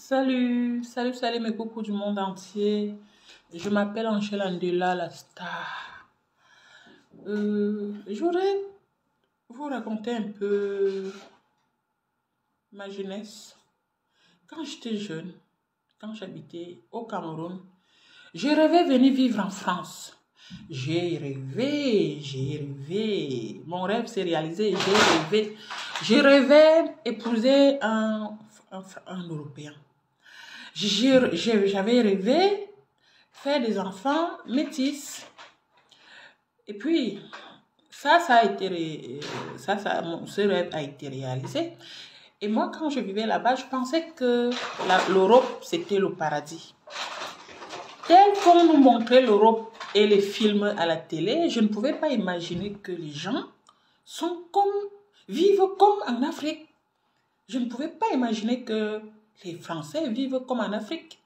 Salut mes coucous du monde entier. Je m'appelle Angèle Andela, la star. Je voudrais vous raconter un peu ma jeunesse. Quand j'étais jeune, quand j'habitais au Cameroun, je rêvais venir vivre en France. J'ai rêvé. Mon rêve s'est réalisé, j'ai rêvé. Je rêvais épouser un Européen. J'avais rêvé faire des enfants métis. Et puis, ce rêve a été réalisé. Et moi, quand je vivais là-bas, je pensais que l'Europe, c'était le paradis. Tel qu'on nous montrait l'Europe et les films à la télé, je ne pouvais pas imaginer que les gens vivent comme en Afrique. Je ne pouvais pas imaginer que les Français vivent comme en Afrique.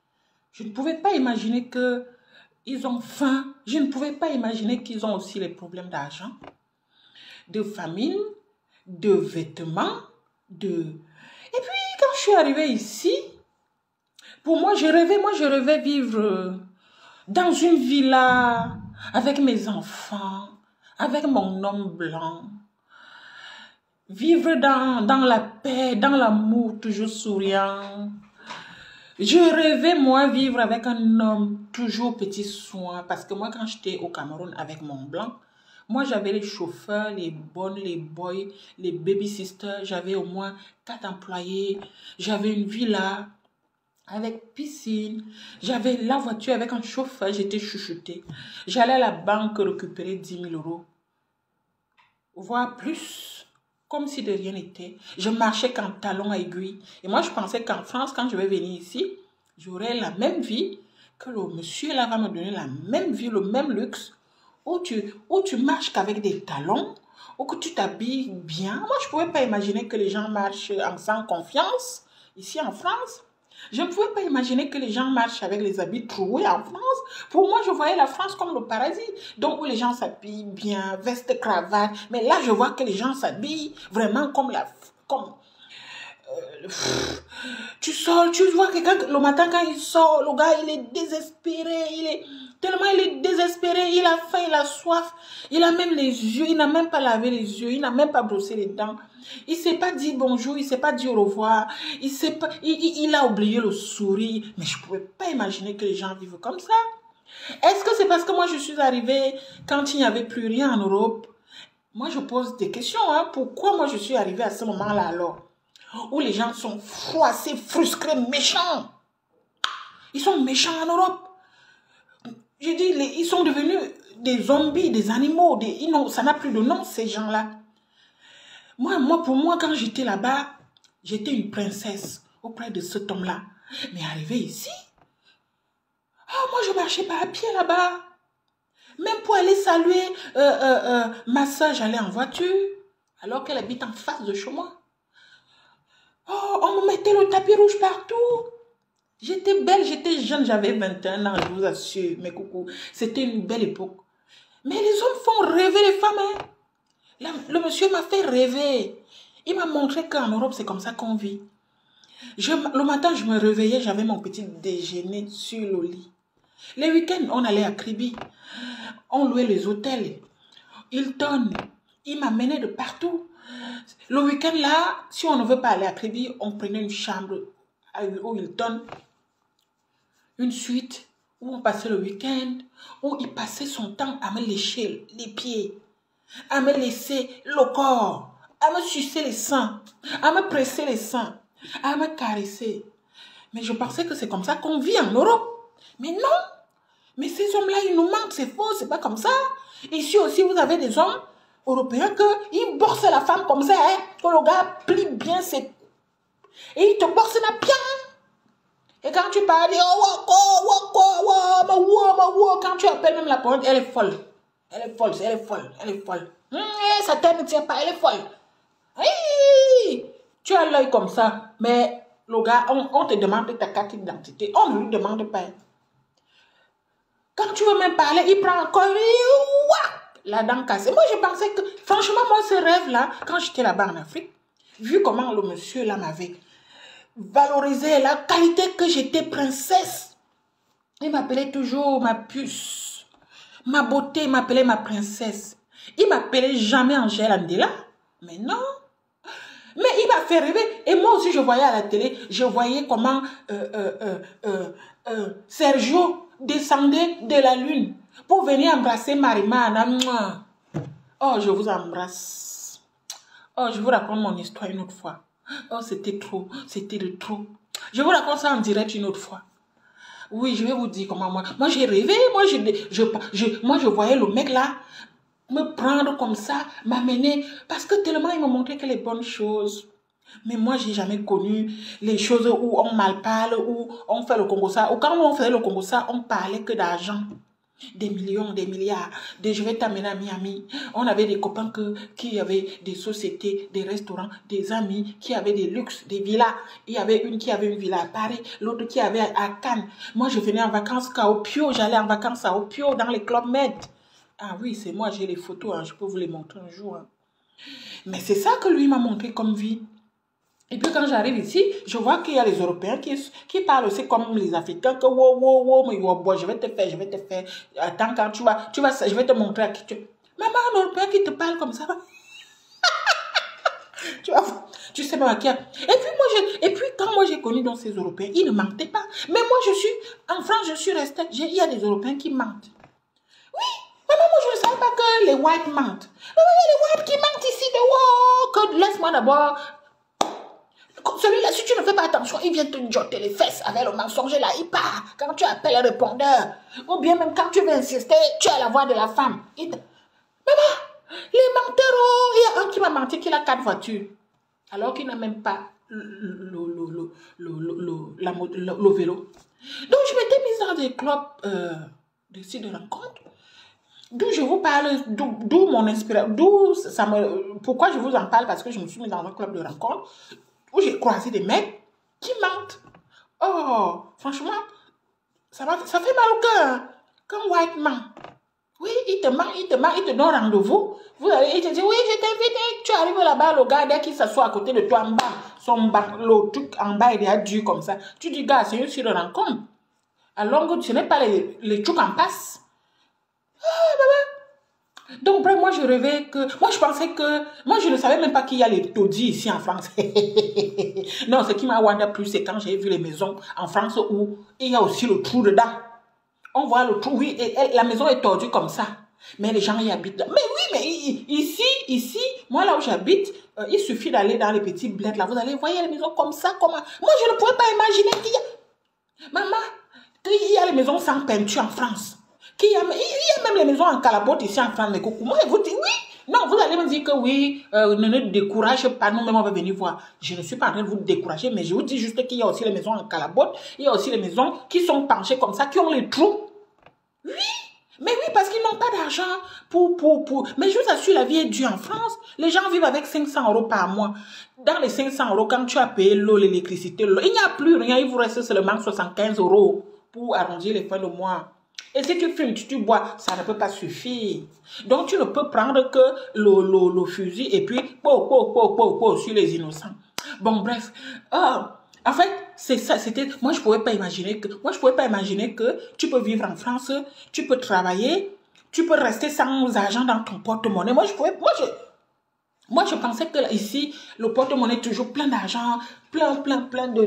Je ne pouvais pas imaginer qu'ils ont faim. Je ne pouvais pas imaginer qu'ils ont aussi les problèmes d'argent, de famine, de vêtements, Et puis, quand je suis arrivée ici, pour moi, je rêvais vivre dans une villa avec mes enfants, avec mon homme blanc. Vivre dans la paix, dans l'amour, toujours souriant. Je rêvais, moi, vivre avec un homme toujours petit soin. Parce que moi, quand j'étais au Cameroun avec mon blanc, moi, j'avais les chauffeurs, les bonnes, les boys, les baby-sisters. J'avais au moins 4 employés. J'avais une villa avec piscine. J'avais la voiture avec un chauffeur. J'étais chouchoutée. J'allais à la banque récupérer 10 000 euros. Voire plus. Comme si de rien n'était. Je marchais qu'en talons aiguilles. Et moi, je pensais qu'en France, quand je vais venir ici, j'aurai la même vie, que le monsieur là va me donner la même vie, le même luxe, où tu marches qu'avec des talons, ou que tu t'habilles bien. Moi, je ne pouvais pas imaginer que les gens marchent sans confiance, ici en France. Je ne pouvais pas imaginer que les gens marchent avec les habits troués en France. Pour moi, je voyais la France comme le paradis. Donc, où les gens s'habillent bien, veste, cravate. Mais là, je vois que les gens s'habillent vraiment tu sors, tu vois quelqu'un le matin quand il sort, le gars, il est désespéré. Tellement il est désespéré, il a faim, il a soif. Il a même les yeux, il n'a même pas lavé les yeux, il n'a même pas brossé les dents. Il ne s'est pas dit bonjour, il ne s'est pas dit au revoir. Il a oublié le sourire. Mais je ne pouvais pas imaginer que les gens vivent comme ça. Est-ce que c'est parce que moi je suis arrivée quand il n'y avait plus rien en Europe? Moi je pose des questions. Pourquoi moi je suis arrivée à ce moment-là alors? Où les gens sont froissés, frustrés, méchants. Ils sont méchants en Europe. Je dis, ils sont devenus des zombies, des animaux. Ça n'a plus de nom, ces gens-là. Pour moi, quand j'étais là-bas, j'étais une princesse auprès de cet homme-là. Mais arrivé ici, moi, je marchais pas à pied là-bas. Même pour aller saluer ma soeur, j'allais en voiture, alors qu'elle habite en face de chez moi. Oh, on me mettait le tapis rouge partout. J'étais belle, j'étais jeune, j'avais 21 ans, je vous assure, mes coucous. C'était une belle époque. Mais les hommes font rêver les femmes. Le monsieur m'a fait rêver. Il m'a montré qu'en Europe, c'est comme ça qu'on vit. Le matin, je me réveillais, j'avais mon petit déjeuner sur le lit. Les week-ends, on allait à Kribi. On louait les hôtels. Hilton. Il m'amenait de partout. Le week-end là, si on ne veut pas aller à Kribi, on prenait une chambre au Hilton, une suite où on passait le week-end, où il passait son temps à me lécher les pieds, à me laisser le corps, à me sucer les seins, à me presser les seins, à me caresser. Mais je pensais que c'est comme ça qu'on vit en Europe. Mais non. Mais ces hommes-là, ils nous mentent, c'est faux, c'est pas comme ça. Ici aussi, vous avez des hommes européens qu'ils borsent la femme comme ça, que le gars plie bien ses... Et il te borse la bien. Et quand tu parles, quand tu appelles même la parole, elle est folle. Elle est folle. Sa tête ne tient pas, elle est folle. Oui, tu as l'œil comme ça, mais le gars, on te demande ta carte d'identité. On ne lui demande pas. Quand tu veux même parler, il prend encore la dent cassée. Moi, je pensais que, franchement, moi, ce rêve-là, quand j'étais là-bas en Afrique, vu comment le monsieur là m'avait valorisé la qualité que j'étais princesse. Il m'appelait toujours ma puce. Ma beauté, il m'appelait ma princesse. Il m'appelait jamais Angèle Andela. Mais non. Mais il m'a fait rêver. Et moi aussi, je voyais à la télé, je voyais comment Sergio descendait de la lune pour venir embrasser Marimana. Oh, je vous embrasse. Oh, je vous raconte mon histoire une autre fois. Oh, c'était trop. C'était de trop. Je vous raconte ça en direct une autre fois. Oui, je vais vous dire comment moi j'ai rêvé. Moi, je voyais le mec là me prendre comme ça, m'amener. Parce que tellement il me montrait que les bonnes choses. Mais moi, j'ai jamais connu les choses où on mal parle, où on fait le Congo ça. Ou quand on faisait le Congo ça, on parlait que d'argent. Des millions, des milliards, de je vais t'amener à Miami. On avait des copains qui avaient des sociétés, des restaurants, des amis qui avaient des luxes, des villas. Il y avait une qui avait une villa à Paris, l'autre qui avait à Cannes. Moi, je venais en vacances à Opio, j'allais en vacances à Opio dans les clubs Med. Ah oui, c'est moi, j'ai les photos, hein, je peux vous les montrer un jour. Hein. Mais c'est ça que lui m'a montré comme vie. Et puis quand j'arrive ici, je vois qu'il y a les Européens qui parlent aussi comme les Africains, que je vais te faire. Attends, quand tu vas, je vais te montrer à qui tu... Maman, un Européen qui te parle comme ça. tu sais pas à qui. Et puis quand moi j'ai connu dans ces Européens, ils ne mentaient pas. Mais moi en France, je suis restée, il y a des Européens qui mentent. Oui, maman, moi je ne savais pas que les whites mentent. Mais il y a les whites qui mentent ici, que laisse-moi d'abord... Celui-là, si tu ne fais pas attention, il vient te jotter les fesses avec le mensonge là, il part. Quand tu appelles un répondeur, ou bien même quand tu veux insister, tu as la voix de la femme. Maman, les menteurs, il y a un qui m'a menti qu'il a 4 voitures. Alors qu'il n'a même pas le vélo. Donc je m'étais mise dans des clubs de sites de rencontre. D'où je vous parle, d'où mon inspiration, pourquoi je vous en parle, parce que je me suis mise dans un club de rencontre où j'ai croisé des mecs qui mentent. Oh, franchement, ça fait mal au cœur. Quand white ment, oui, il te donne rendez-vous. Il te dit, oui, je t'invite. Tu arrives là-bas, le gars, dès qu'il s'assoit à côté de toi en bas, le truc en bas, il est dur comme ça. Tu dis, gars, c'est une sur rencontre. Alors, ce n'est pas les trucs en passe. Ah, maman. Donc, bref, moi, je rêvais que... Moi, je pensais que... Moi, je ne savais même pas qu'il y a les taudis ici en France. Non, ce qui m'a wonder plus, c'est quand j'ai vu les maisons en France où il y a aussi le trou dedans. On voit le trou, oui, et la maison est tordue comme ça. Mais les gens y habitent. Mais oui, mais ici, moi, là où j'habite, il suffit d'aller dans les petits bleds, là. Vous allez voir les maisons comme ça, comment... Moi, je ne pouvais pas imaginer qu'il y a... Maman, qu'il y a les maisons sans peinture en France. Il y a même les maisons en calabote ici en France, les coucou. Moi, vous dites oui. Non, vous allez me dire que oui, ne découragez pas, nous-mêmes on va venir voir. Je ne suis pas en train de vous décourager, mais je vous dis juste qu'il y a aussi les maisons en calabote, il y a aussi les maisons qui sont penchées comme ça, qui ont les trous. Oui, mais oui, parce qu'ils n'ont pas d'argent pour... Mais je vous assure, la vie est dure en France. Les gens vivent avec 500 € par mois. Dans les 500 €, quand tu as payé l'eau, l'électricité, il n'y a plus rien, il vous reste seulement 75 € pour arrondir les fins de mois. Et si tu fumes, tu bois, ça ne peut pas suffire. Donc, tu ne peux prendre que le fusil et puis, sur les innocents. Bon, bref. En fait, c'est ça, c'était... Moi, je ne pouvais pas imaginer que tu peux vivre en France, tu peux travailler, tu peux rester sans argent dans ton porte-monnaie. Moi, je pensais que ici, le porte-monnaie est toujours plein d'argent, plein de...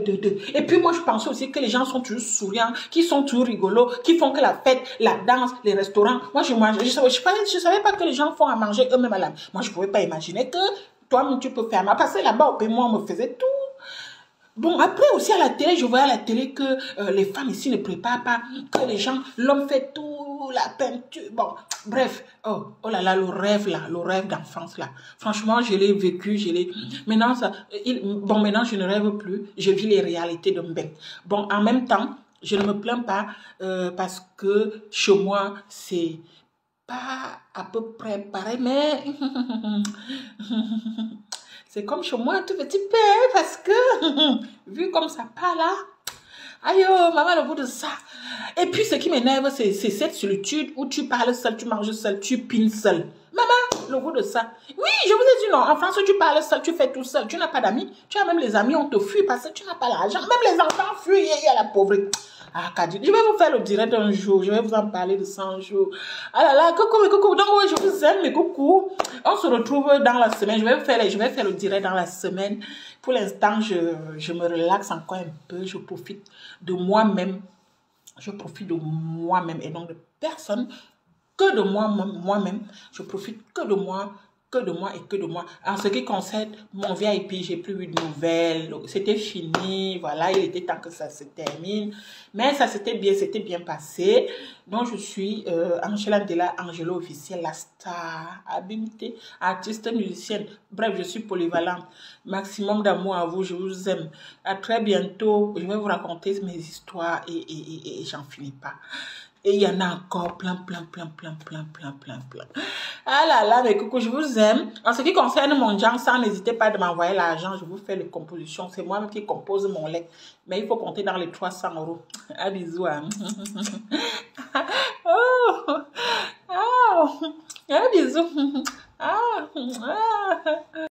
Et puis, moi, je pensais aussi que les gens sont toujours souriants, qui sont toujours rigolos, qui font que la fête, la danse, les restaurants. Moi, je savais pas que les gens font à manger eux-mêmes à la... Moi, je pouvais pas imaginer que toi-même, tu peux faire. Parce que là-bas, au pays, moi, on me faisait tout. Bon, après aussi à la télé, je voyais à la télé que les femmes ici ne préparent pas, que les gens, l'homme fait tout, la peinture, bon, bref, oh là là, le rêve d'enfance là. Franchement, je l'ai vécu, maintenant maintenant je ne rêve plus, je vis les réalités de Mbeng. Bon, en même temps, je ne me plains pas parce que chez moi, c'est pas à peu près pareil, mais... C'est comme chez moi un tout petit peu, parce que, vu comme ça part là, aïe, maman, le bout de ça. Et puis, ce qui m'énerve, c'est cette solitude où tu parles seul, tu manges seul, tu pines seul. Maman, le goût de ça. Oui, je vous ai dit non. En France, tu parles seul, tu fais tout seul. Tu n'as pas d'amis. Tu as même les amis, on te fuit parce que tu n'as pas l'argent. Même les enfants fuient, il y a la pauvreté. Ah, Kadi, je vais vous faire le direct un jour. Je vais vous en parler de 100 jours. Ah là là, coucou, mes coucou. Donc, oui, je vous aime, mes coucou. On se retrouve dans la semaine. Je vais faire le direct dans la semaine. Pour l'instant, je me relaxe encore un peu. Je profite de moi-même. Je profite de moi-même et donc de personne que de moi-même. Je profite que de moi et que de moi. En ce qui concerne mon VIP, j'ai plus eu de nouvelles. C'était fini. Voilà, il était temps que ça se termine. Mais ça s'était bien passé. Donc, je suis Angela Ndela, Angelo officiel, la star, habilité, artiste, musicienne. Bref, je suis polyvalente. Maximum d'amour à vous, je vous aime. À très bientôt. Je vais vous raconter mes histoires et j'en finis pas. Et il y en a encore plein. Ah là là, mes coucous, je vous aime. En ce qui concerne mon genre, ça, n'hésitez pas de m'envoyer l'argent. Je vous fais les compositions. C'est moi qui compose mon lait. Mais il faut compter dans les 300 €. Ah, bisous. Hein. Oh, oh, ah, bisous. Ah, ah.